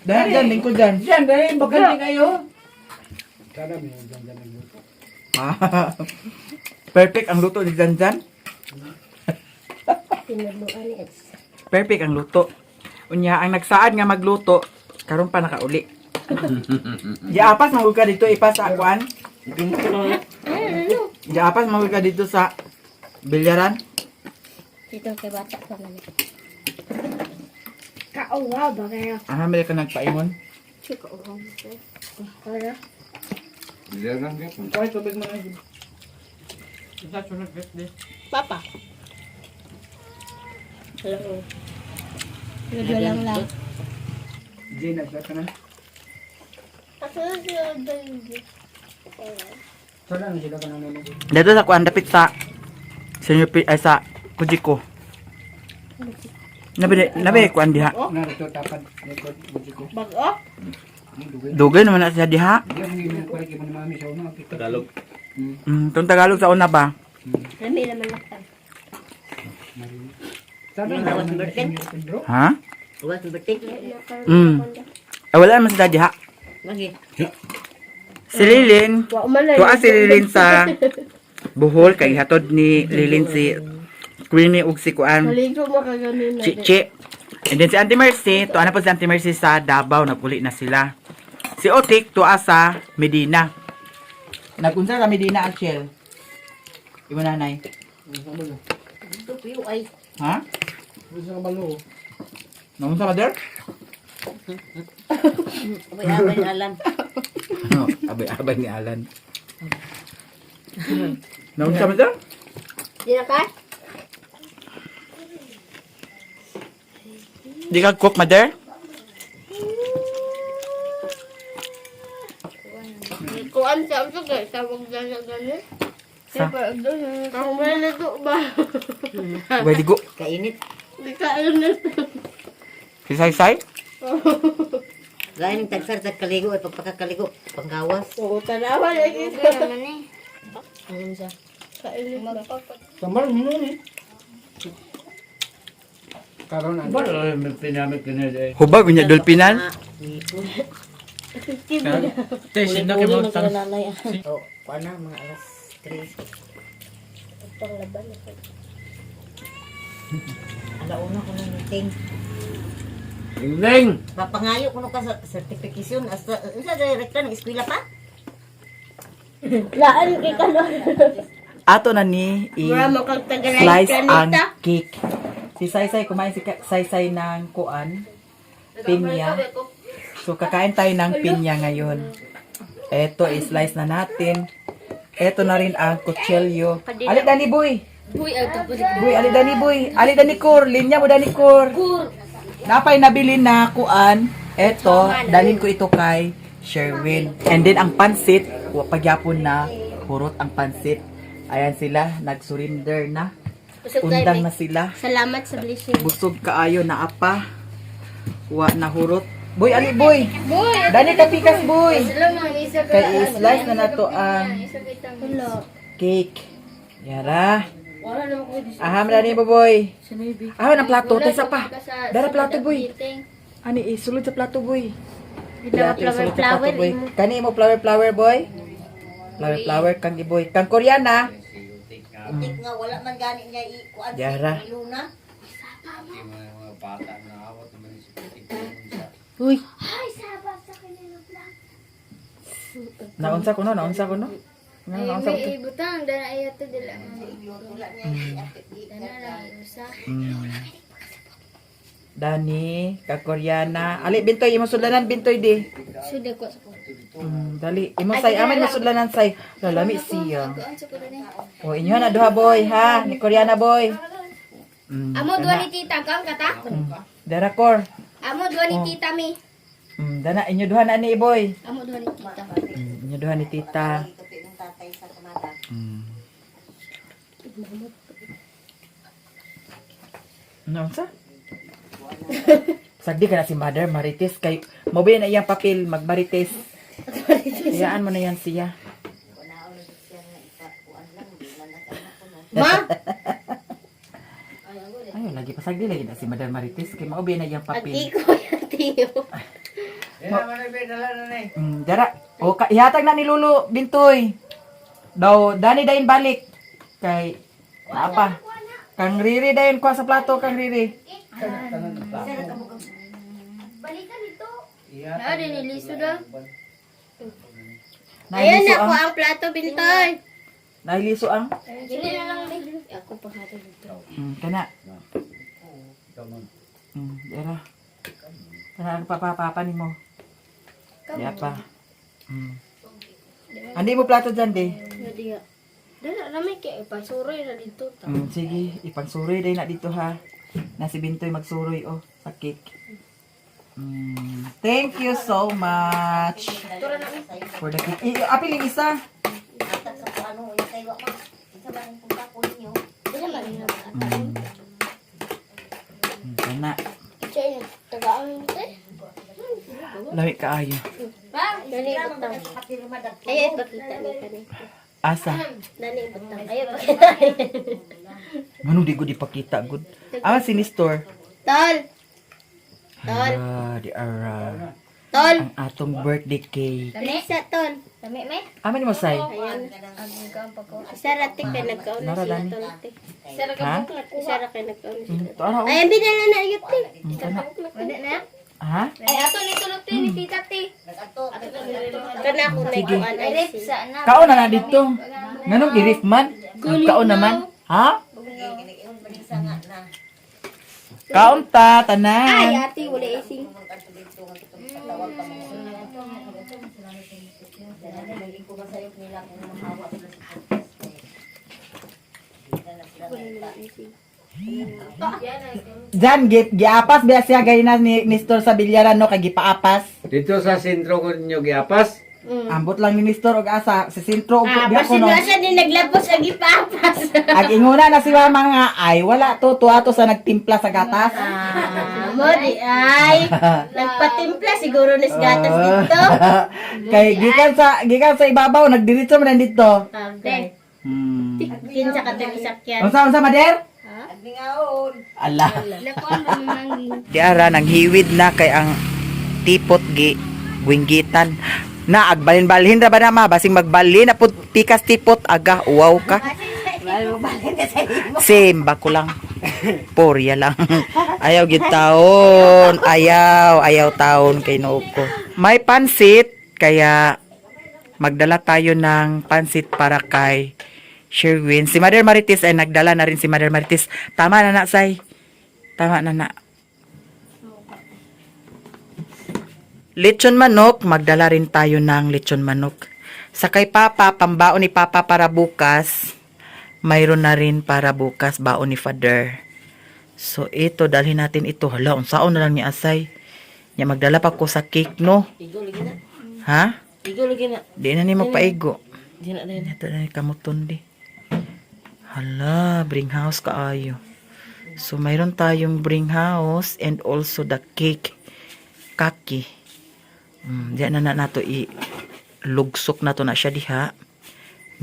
Dani dyan, lingkod dyan. Diyan, dali, bakante kayo. Sana may ganda ng luto. Perfect ang luto ni Janjan. Pinaluan ni Eds. Perfect ang luto. Unya, ang nagsaad nga magluto, karon pa nakauli. Diapas mahul ka dito ipas sa akuan. Diapas mahul ka dito sa bilyaran. Dito kay bata pa man. Kauwa ba kaya? Ah, may ka nagpaingon. Chika uwang. Para. Kahit tubig mo na yun. Isa sunod birthday. Papa. Hello. Video lang lang. Jane, nagsa na. Asan sila dali? Sana na sila ka nang nanonood. Dito sa kuan dapit sa senior ay sa Kujiko. Nabi kuan diha. Narito tapad. Likod. Mujiko. Bago? Dugay naman na siya diha. Hindi ang hindi ko rin ni mami sa una. Tagalog. Itong Tagalog sa una ba? Lami naman lang. Sana na ang birthday. Ha? Bukas ng birthday. Ay, wala naman sila diha. Bakit? Si Lilin, Wa man na. tuwa si Lilin sa Bohol, kay hatod ni Lilin si Queenie ug si Kuan, Maligo mo kagamin na. Chichi. And then si Auntie Mercy, tuwa na po si Auntie Mercy sa Davao, nagpuli na sila. Si Otik, tuwa sa Medina. Nagunsa sa Medina, Achel. Iba nanay. Ito po yung ay. Ha? Gusto ka balo. Nagunsa ka der? Abay-abay na alam. No, abay-abay ni Alan. Nagunsa ka der? Di na ka? Di ka cook, mother? Kuan sa ako kay tawag na sa ganit. Sa? Ang malito ba? Pwede go. Kainit. Di ka alam. Si Sai-Sai? Gaya ng tagsar sa kaligo at pagpakakaligo. Panggawas. Oo, tanawa na kita. Ano siya? Kainit ba? Samar mo nun eh. Karon ano? Ba, may pinamit ka na dahil. Hubag, unya dolpinan. Ipon. Testing na kayo Uli-uli nagkalalay. Oh, kuha na, mga alas 3. Panglaban. Alauna ko na meeting. Ingling! Papangayo ko na ka sa certification. Sa direkta ng eskwela pa? Laan kay kalor. Ato na ni Mura mo kang tagalay slice ang kanita. cake. Si Sai-Sai, kumain si Sai-Sai ng kuan, pinya. So, kakain tayo ng pinya ngayon. Eto, i-slice na natin. Eto na rin ang kutsilyo. Ali, Dani, boy! Uy, ay tapos. Boy, ali, Dani, boy! Ali, Dani, Kur! Linya mo, Dani, Kur! Napay nabili na kuan. Eto, dalhin ko ito kay Sherwin. And then, ang pansit, pagyapon na, purot ang pansit. Ayan sila, nag-surrender na. Undang na sila. Salamat sa blessing. Busog kaayo na apa. Wa na hurot. Boy, ali boy. Boy! Dani ka pikas boy. Salamat isa ka. Kay i-slice na nato ang Hello. cake. Yara. Wala naman ko dito. Aham na ni boy. Aham ng plato. Tesa pa. Dara plato boy. Ani isulod sa plato boy. Ginawa Isulod sa flower plato, boy. flower. Kani mo flower boy. Flower kang boy. Kang Koreana. Tik nga, wala man gani niya ikuan Yara. Luna. Uy. Naunsa ko no. Naunsa ko. Ibutang dana ayato dila. Dana lang usa. Dani, ka-Koreana. Ali, Bintoy, imo sudlanan, Bintoy, di. Sudah ko sa ko. Dali, imo say, aman mo sudlanan say. Lalami siya. Kuan sa ko ni. O, inyo na, duha, boy, ha? Ni Koreana, boy. Amo duwa ni tita kang kata. Dara, Kor. Amo duwa ni tita mi. Dana, inyo duha na ni, boy. Amo duwa ni tita. Inyo duha ni tita. Ito ng tatay sa kamada. Ano sa? Sagdi ka na si Mother Marites kay mobile na iyang papel magmarites. Iyaan mo na yan siya. Ma! Ay, lagi pa sagdi lagi na si Mother Marites kay mobile na iyang Ati papel. ko yung tiyo. Dara. O ihatag na ni Lulu Bintoy. Daw dani dayon balik kay apa? Kang Riri dayon kuha sa plato kang Riri. Balikan ito. Ah, diniliso daw. Ayan Nahiliso na ko ang ang plato, Bintoy. nahiliso ang. Dili na lang din. Ako pa hata dito. Kana. Dara. Kana ang papa nimo. Di apa? Andi mo plato dyan, de. Hindi nga. Dala namin kaya ipasuroy na dito. Sige, ipangsuroy day na dito ha. Na si Bintoy magsuroy sa cake. Thank you so much for the cake. Apil yung isa. Kana. Siya yung tagaan dito eh. Lami kaayo. Dali butang. Ayaw ipakita ni kanito. Asa? Dali butang. Ayaw ipakita. Manong di ko dipakita, good. Si Nestor. Tol! Di ara. Tol! Ang atong birthday cake. Lisa, tol. Dami, may? Aman mo say? Ayan. Isa rati kay nagkaon na Nara, sila, Dani. tol. Ha? Isa ra kay nagkaon na sila. Ito ara. Ayan, binala na ayot, te. Kana. Wala na? Ha? Ay, ato ni tulog ni tita, te. Kana ko na Sige. ikuan ay si. Kaon na dito. Nganong i-riff man? Kaon naman. Ha? Kaon ta, Ay, tanan. ate, wala ising. Jan, giapas biya siya gay na ni Nestor sa bilyaran no, kay gipaapas. Dito sa sentro ko ninyo giapas. Ambot lang ni Nestor og asa sa sentro og biya ko Basin no. na siya din naglapos ang ipapas. Ag inguna na si mga ay wala to tuwa to sa nagtimpla sa gatas. Mo di ay. Nagpatimpla siguro ni gatas dito. Kay gikan sa ibabaw nagdiretso man dito. Okay. Hmm. Kinsa ka tong isakyan. Unsa Mader? Ala. Lakuan ba mangging? Di ara nang hiwid na kay ang tipot gi winggitan. Na agbalin-balhin ra ba na ma basing magbalin na pud pikas tipot aga wow ka. Same ba ko lang. Porya lang. Ayaw gid taon. Ayaw taon kay noo ko. May pansit kaya magdala tayo ng pansit para kay Sherwin. Si Mother Marites ay nagdala na rin si Mother Marites. Tama na na, Say. Tama na na. Lechon manok. Magdala rin tayo ng lechon manok. Sa kay Papa, pambaon ni Papa para bukas. Mayroon na rin para bukas, baon ni Father. So, ito, dalhin natin ito. Hala, unsaon na lang ni Asay. Nya magdala pa ko sa cake, no? Igo lagi na. Ha? Igo lagi na. Di na ni magpaigo. Di na na. Ito na kamuton di. Hala, bring house kaayo. So, mayroon tayong bring house and also the cake. Kaki. Diyan na nato i-lugsok na to na siya diha.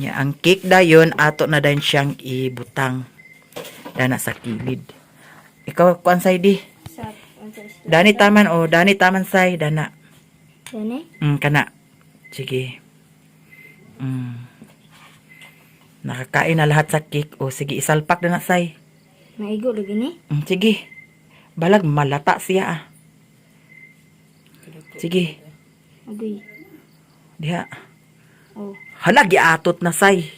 Nya, ang cake dayon, ato na din siyang ibutang. Dana sa kilid. Ikaw, kuan say di? Dani taman o, Dani taman say, Dana. Dani? Kana. Sige. Nakakain na lahat sa cake. O, sige, isalpak na na, Say. Maigo lagi ni? Sige. Balag, malata siya, Sige. Agoy. Diha. Oh. Hala, giatot na, Say.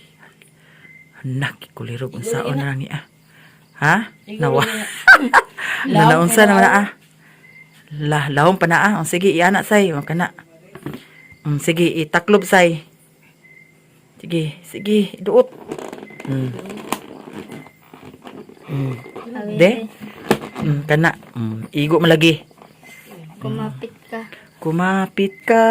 Hanak, kulirog. Unsaon na lang niya, Ha? Nawa. Nanaunsa naman na, Lahong pa na, O, sige, iana, Say. O, kana. Sige, itaklob, Say. Sige, duot. De? Kana. Igo malagi. Kumapit ka.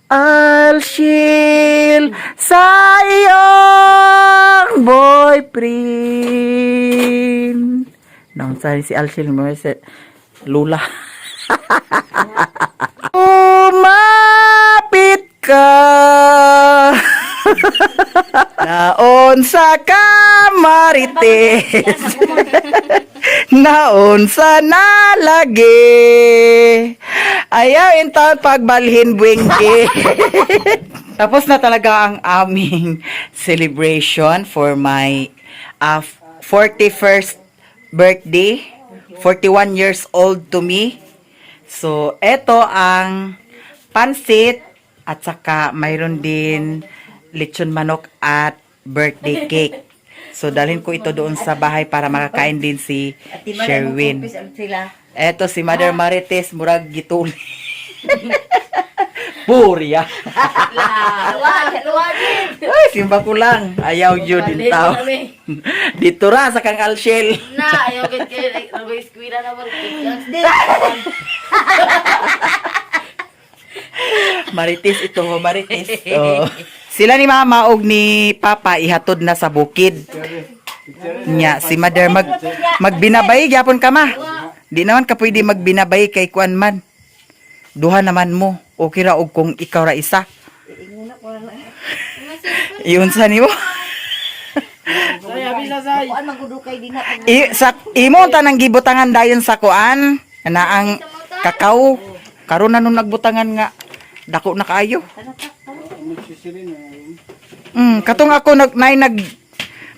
I'll shield sa iyong boyfriend. Sa si Alshil mo si Lula. Umapit ka. Naon sa kamarites. Naon sa nalagi. Ayaw intaon pagbalhin buwingki. Tapos na talaga ang aming celebration for my 41st birthday. 41 years old to me. So, eto ang pansit at saka mayroon din lechon manok at birthday cake. So, dalhin ko ito doon sa bahay para makakain din si Sherwin. Eto si Mother Marites, murag gituli. Purya. Ay, simba ko lang. Ayaw yun din tao. Dito ra sa kang Alshel. Na, ayaw kayo nag-eskwila na mo. Marites ito, Marites. Oh. Sila ni Mama og ni Papa ihatod na sa bukid. Nya si Mother magbinabay gyapon ka ma. Di naman ka pwede magbinabay kay kuan man. Duha naman mo. Okay ra og kung ikaw ra isa. Iyon sa nimo. Imo tanang gibutangan dayon sa kuan na ang kakao. Karon na nung nagbutangan nga dako na kaayo. Katong ako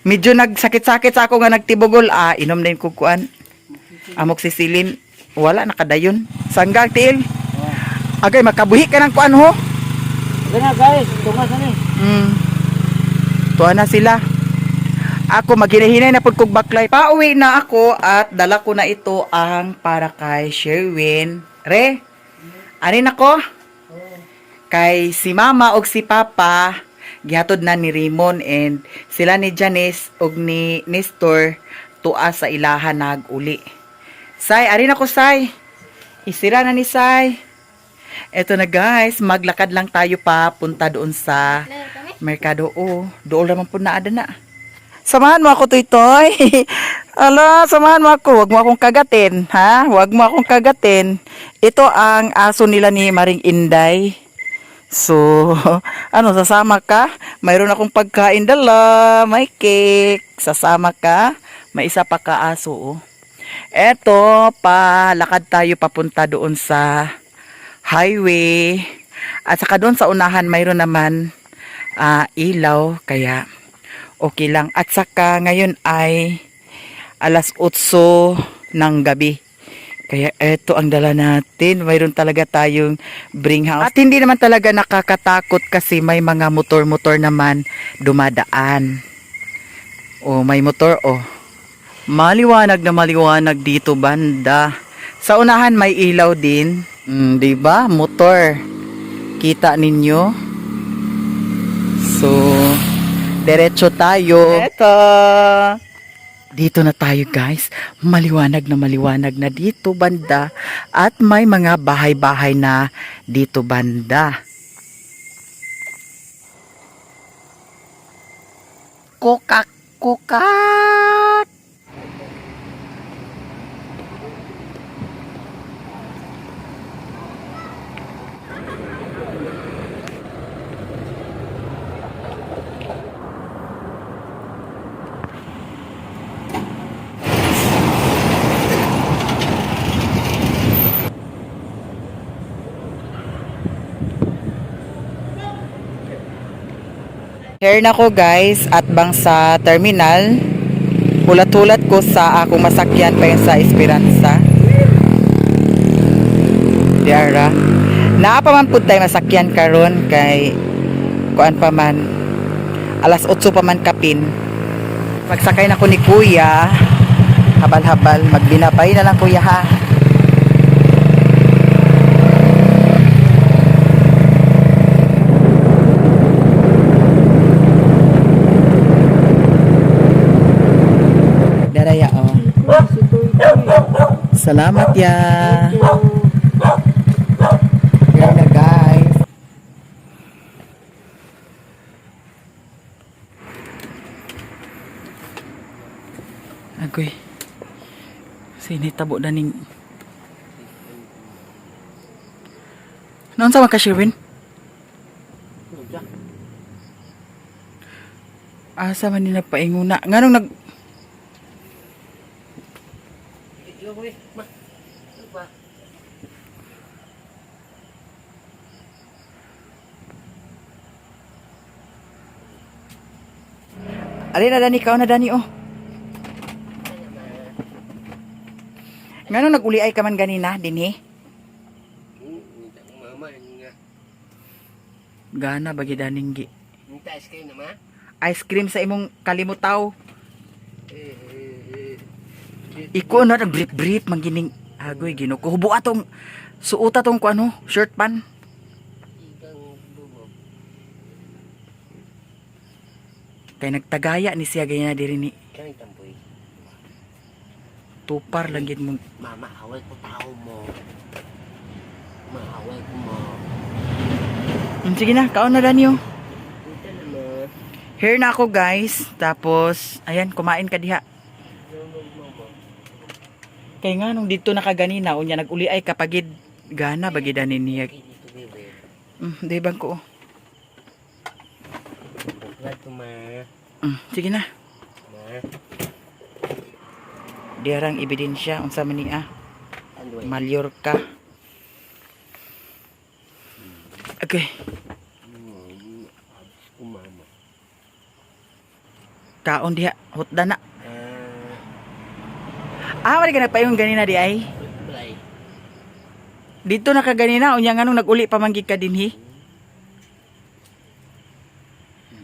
medyo nagsakit-sakit sa ako nga nagtibugol, inom din ko kuan. Amoxicillin, wala nakadayon. Sanggang tiil. Agay makabuhi ka ng kuan ho. Gana guys, tungas na ni. Tuwa na sila. Ako maghinahinay na pud kog baklay. Pauwi na ako at dala ko na ito ang para kay Sherwin. Re, anin ako? Kay si Mama og si Papa gihatod na ni Raymond and sila ni Janice og ni Nestor tuwa sa ilahan naguli. Say, arin ako say. Isira na ni say. Eto na guys, maglakad lang tayo pa punta doon sa merkado. Doon naman po na ada na. Samahan mo ako, Toy-Toy. Ala, samahan mo ako. Huwag mo akong kagatin, ha? Huwag mo akong kagatin. Ito ang aso nila ni Maring Inday. So, sasama ka? Mayroon akong pagkain dala. May cake. Sasama ka? May isa pa ka aso, Eto, palakad tayo papunta doon sa highway. At saka doon sa unahan, mayroon naman ilaw. Kaya, okay lang. At saka ngayon ay alas 8 ng gabi. Kaya eto ang dala natin. Mayroon talaga tayong bring house. At hindi naman talaga nakakatakot kasi may mga motor-motor naman dumadaan. May motor Maliwanag na maliwanag dito banda. Sa unahan may ilaw din. 'Di ba? Motor. Kita ninyo? So, diretso tayo. Eto. Dito na tayo guys. Maliwanag na dito banda. At may mga bahay-bahay na dito banda. Kokak. Here na ko guys at bang sa terminal. Hulat-hulat ko sa akong masakyan pa sa Esperanza. Diara. Naa pa man pud tay masakyan karon kay kuan pa man. Alas 8 pa man kapin. Magsakay na ko ni Kuya. Habal-habal magbinabay na lang Kuya ha. Daraya Salamat ya. Yan na guys. Agoy. Sinitabo na ning... Noon sa ka, Sherwin? Asa man nila painguna. Nganong nag... Ali na Dani, kao na Dani, oh. Nganong nag-uli ay ka man ganina, dinhi? Gana bagi daning gi. Minta ice cream naman? Ice cream sa imong kalimutaw. Iko na nag-brief manggining agoy Ginoo ko. Hubo atong suota tong ko ano, shirt pan. Kay nagtagaya ni siya ganyan na diri ni. Kanang tampoy. Tupar lang gid mo. Mama, away ko tao mo. Mahaway ko mo. Sige na, kaon na Danyo. Minta naman. Here na ako guys. Tapos, ayan, kumain ka diha. Kay nga nung dito nakaganina, unya nag-uli ay kapagid gana bagidanin niya. Dito, bebe. Di bang ko. Buklat ko, ma. Sige na. Ma. Diarang ebidensya unsa man niya. Andoy. Malyor ka. Okay. Umama. Kaon diha, hutda na. Wala ka nagpayong ganina di ay. Play. Dito na ka ganina, unya nga nung nag-uli pamanggig ka dinhi.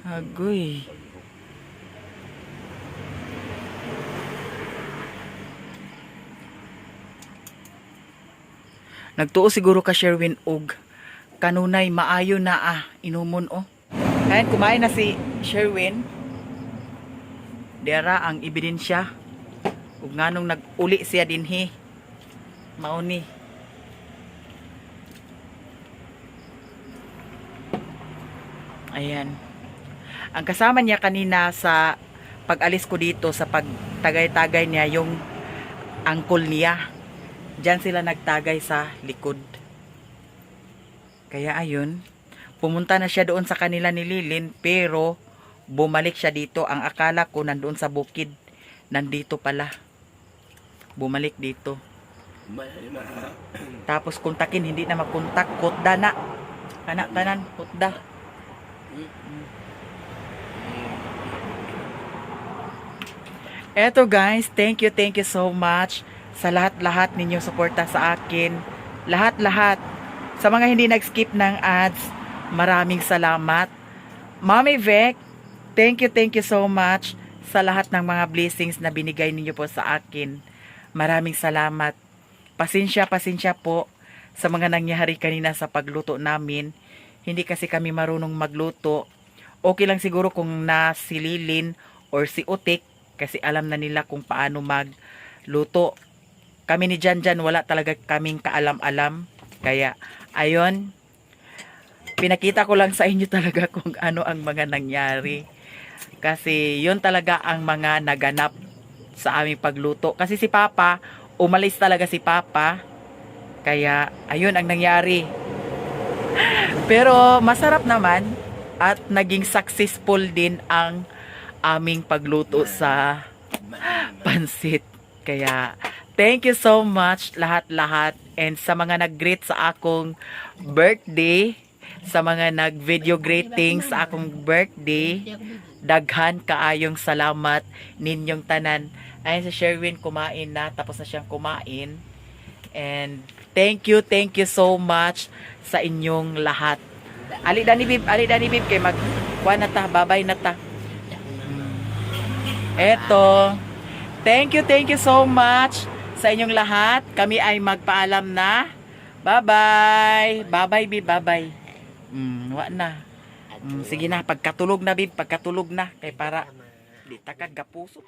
Agoy. Nagtuo siguro ka Sherwin og kanunay maayo na inumon oh. Ayan, kumain na si Sherwin. Dera ang ebidensya. Ug nganong nag-uli siya dinhi. Mao ni. Ayan. Ang kasama niya kanina sa pag-alis ko dito sa pagtagay-tagay niya yung angkol niya. Diyan sila nagtagay sa likod. Kaya ayun, pumunta na siya doon sa kanila ni Lilin pero bumalik siya dito. Ang akala ko nandoon sa bukid. Nandito pala. Bumalik dito. Tapos kontakin, hindi na makontak. Kutda na. Anak tanan, kutda. Eto guys, thank you so much sa lahat-lahat ninyong suporta sa akin. Lahat-lahat. Sa mga hindi nag-skip ng ads, maraming salamat. Mommy Vec, thank you so much sa lahat ng mga blessings na binigay ninyo po sa akin. Maraming salamat. Pasensya po sa mga nangyari kanina sa pagluto namin. Hindi kasi kami marunong magluto. Okay lang siguro kung na si Lilin or si Utik kasi alam na nila kung paano magluto. Kami ni Janjan wala talaga kaming kaalam-alam. Kaya ayon, pinakita ko lang sa inyo talaga kung ano ang mga nangyari. Kasi yun talaga ang mga naganap sa aming pagluto. Kasi si Papa, umalis talaga si Papa. Kaya, ayun ang nangyari. Pero, masarap naman. At naging successful din ang aming pagluto sa pansit. Kaya, thank you so much lahat-lahat. And sa mga nag-greet sa akong birthday, sa mga nag-video greetings sa akong birthday, daghan kaayong salamat ninyong tanan. Ayun si Sherwin kumain na, tapos na siyang kumain. And thank you so much sa inyong lahat. Ali Dani Bib kay magkuha na ta, babay na ta. Eto, thank you so much sa inyong lahat. Kami ay magpaalam na. Bye-bye. Bye-bye Bib, bye-bye. Wa na. Sige na, pagkatulog na Bib, pagkatulog na. Kay para, di takag gapuso.